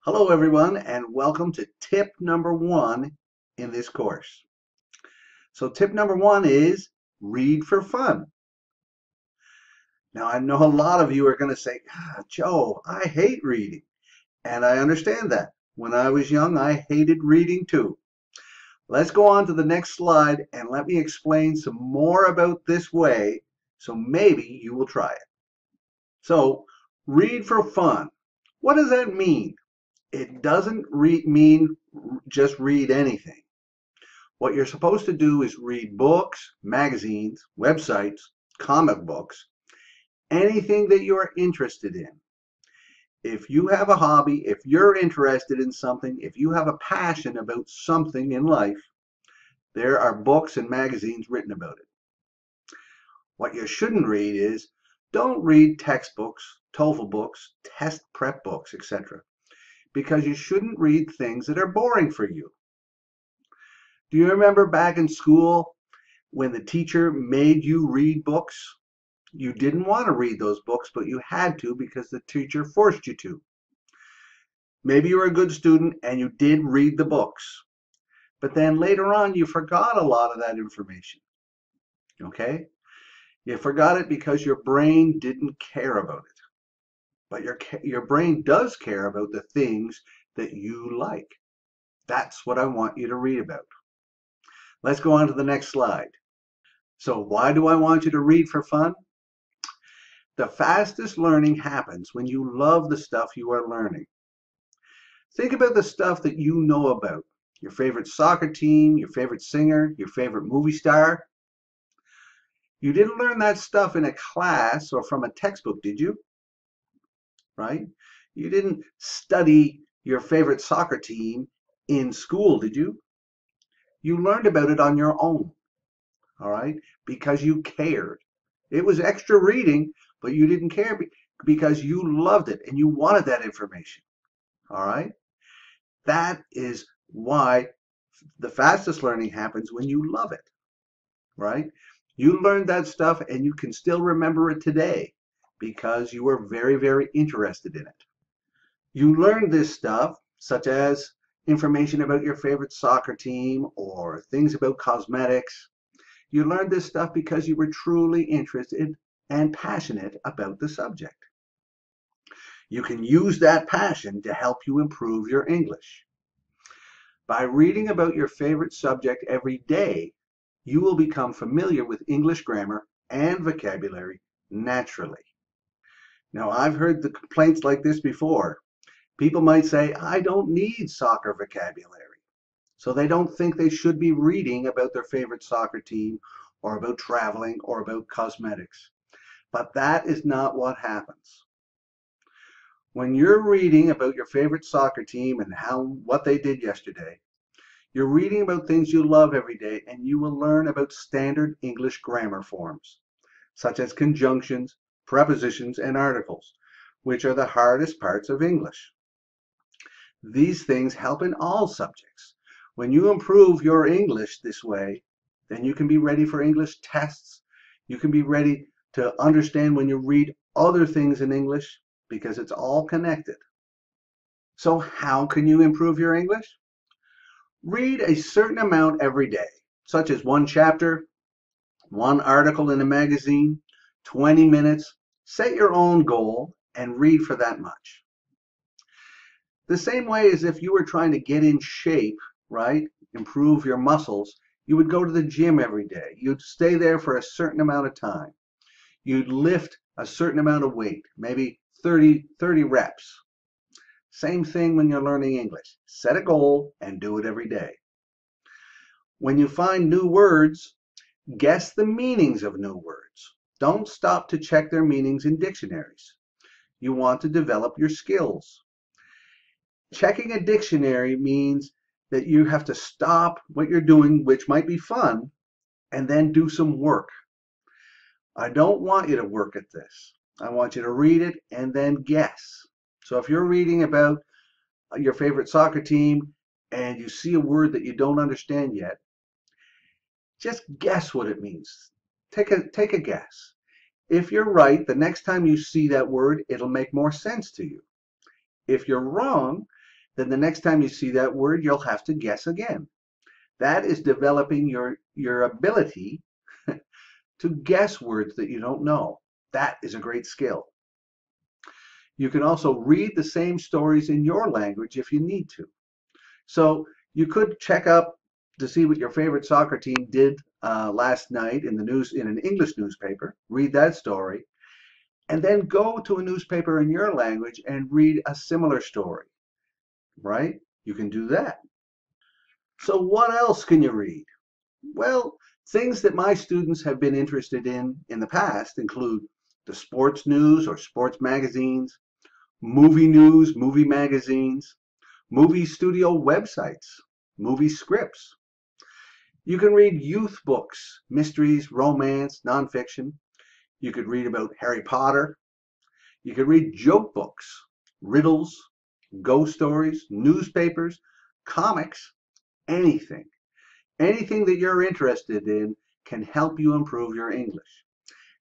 Hello everyone and welcome to tip number 1 in this course. So tip number 1 is read for fun. Now I know a lot of you are going to say, Joe, I hate reading. And I understand that. When I was young, I hated reading too. Let's go on to the next slide and let me explain some more about this way so maybe you will try it. So read for fun. What does that mean? It doesn't mean just read anything. What you're supposed to do is read books, magazines, websites, comic books, anything that you're interested in. If you have a hobby, if you're interested in something, if you have a passion about something in life, there are books and magazines written about it. What you shouldn't read is, don't read textbooks, TOEFL books, test prep books, etc. Because you shouldn't read things that are boring for you. Do you remember back in school when the teacher made you read books? You didn't want to read those books, but you had to because the teacher forced you to. Maybe you were a good student and you did read the books, but then later on you forgot a lot of that information. Okay? You forgot it because your brain didn't care about it. But your brain does care about the things that you like. That's what I want you to read about. Let's go on to the next slide. So why do I want you to read for fun? The fastest learning happens when you love the stuff you are learning. Think about the stuff that you know about. Your favorite soccer team, your favorite singer, your favorite movie star. You didn't learn that stuff in a class or from a textbook, did you? Right? You didn't study your favorite soccer team in school, did you? You learned about it on your own, all right? Because you cared. It was extra reading, but you didn't care because you loved it and you wanted that information, all right? That is why the fastest learning happens when you love it, right? You learned that stuff and you can still remember it today because you were very, very interested in it. You learned this stuff, such as information about your favorite soccer team or things about cosmetics. You learned this stuff because you were truly interested and passionate about the subject. You can use that passion to help you improve your English. By reading about your favorite subject every day, you will become familiar with English grammar and vocabulary naturally. Now, I've heard the complaints like this before. People might say, I don't need soccer vocabulary. So they don't think they should be reading about their favorite soccer team or about traveling or about cosmetics. But that is not what happens. When you're reading about your favorite soccer team and what they did yesterday, you're reading about things you love every day, and you will learn about standard English grammar forms, such as conjunctions, prepositions, and articles, which are the hardest parts of English. These things help in all subjects. When you improve your English this way, then you can be ready for English tests. You can be ready to understand when you read other things in English because it's all connected. So how can you improve your English? Read a certain amount every day, such as one chapter, one article in a magazine, 20 minutes. Set your own goal and read for that much. The same way as if you were trying to get in shape, right? Improve your muscles, you would go to the gym every day. You'd stay there for a certain amount of time. You'd lift a certain amount of weight, maybe 30 reps. Same thing when you're learning English. Set a goal and do it every day. When you find new words, guess the meanings of new words. Don't stop to check their meanings in dictionaries. You want to develop your skills. Checking a dictionary means that you have to stop what you're doing, which might be fun, and then do some work. I don't want you to work at this. I want you to read it and then guess. So if you're reading about your favorite soccer team and you see a word that you don't understand yet, just guess what it means. Take a guess. If you're right, the next time you see that word, it'll make more sense to you. If you're wrong, then the next time you see that word, you'll have to guess again. That is developing your ability to guess words that you don't know. That is a great skill. You can also read the same stories in your language if you need to. So you could check up to see what your favorite soccer team did last night in the news, in an English newspaper, read that story, and then go to a newspaper in your language and read a similar story, right? You can do that. So what else can you read? Well, things that my students have been interested in the past include the sports news or sports magazines, movie news, movie magazines, movie studio websites, movie scripts. You can read youth books, mysteries, romance, nonfiction. You could read about Harry Potter. You could read joke books, riddles, ghost stories, newspapers, comics, anything. Anything that you're interested in can help you improve your English.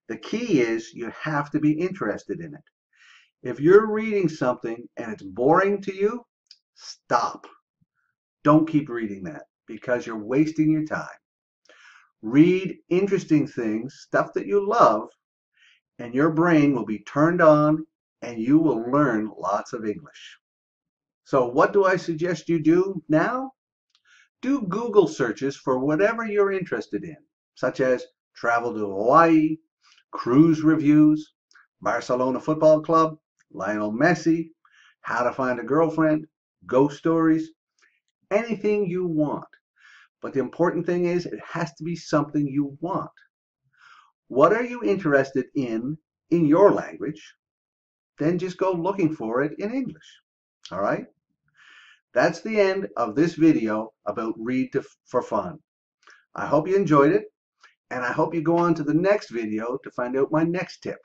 The key is you have to be interested in it. If you're reading something and it's boring to you, stop. Don't keep reading that because you're wasting your time. Read interesting things, stuff that you love, and your brain will be turned on and you will learn lots of English. So what do I suggest you do now? Do Google searches for whatever you're interested in, such as travel to Hawaii, cruise reviews, Barcelona Football Club, Lionel Messi, how to find a girlfriend, ghost stories, anything you want. But the important thing is it has to be something you want. What are you interested in your language? Then just go looking for it in English. All right? That's the end of this video about Read for Fun. I hope you enjoyed it, and I hope you go on to the next video to find out my next tip.